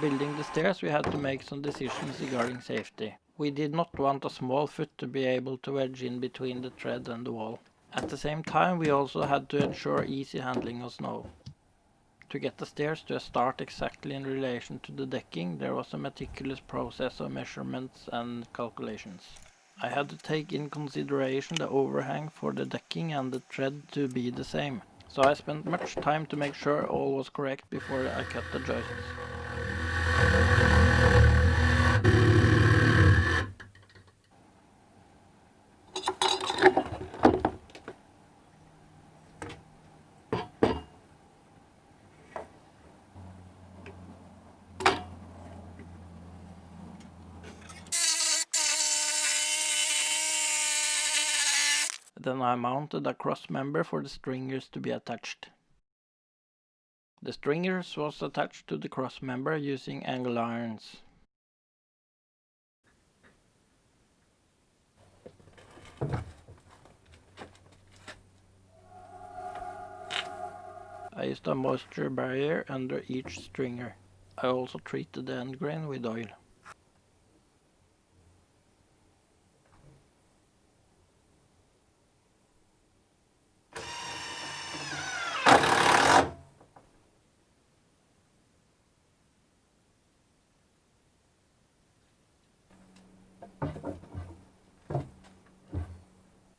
building the stairs we had to make some decisions regarding safety. We did not want a small foot to be able to wedge in between the tread and the wall. At the same time we also had to ensure easy handling of snow. To get the stairs to a start exactly in relation to the decking, there was a meticulous process of measurements and calculations. I had to take in consideration the overhang for the decking and the tread to be the same, so I spent much time to make sure all was correct before I cut the joists. Then I mounted a cross member for the stringers to be attached. The stringers was attached to the cross member using angle irons. I used a moisture barrier under each stringer. I also treated the end grain with oil.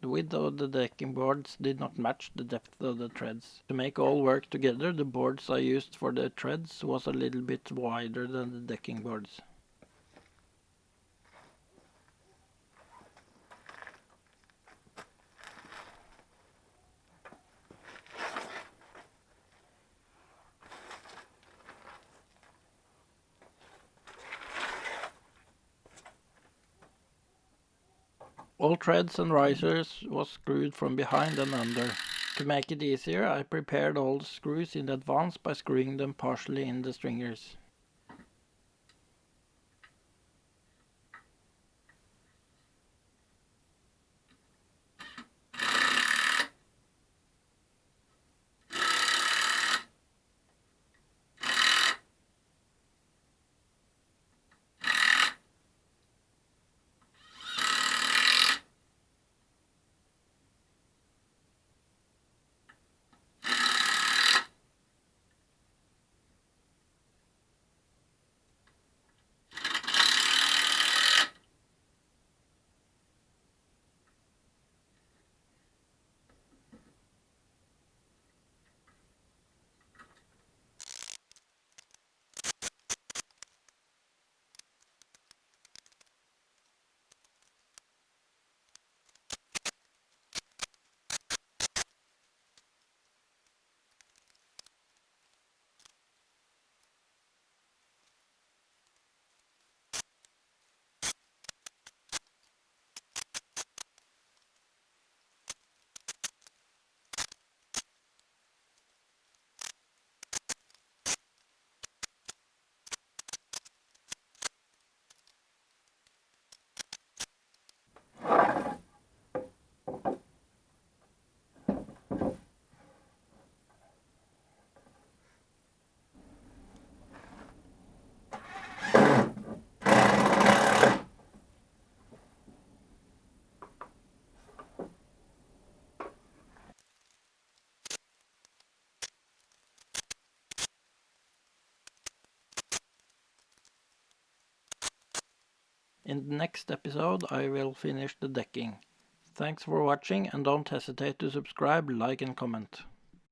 The width of the decking boards did not match the depth of the treads. To make all work together, the boards I used for the treads was a little bit wider than the decking boards. All treads and risers was screwed from behind and under. To make it easier, I prepared all the screws in advance by screwing them partially in the stringers. In the next episode I will finish the decking. Thanks for watching and don't hesitate to subscribe, like and comment.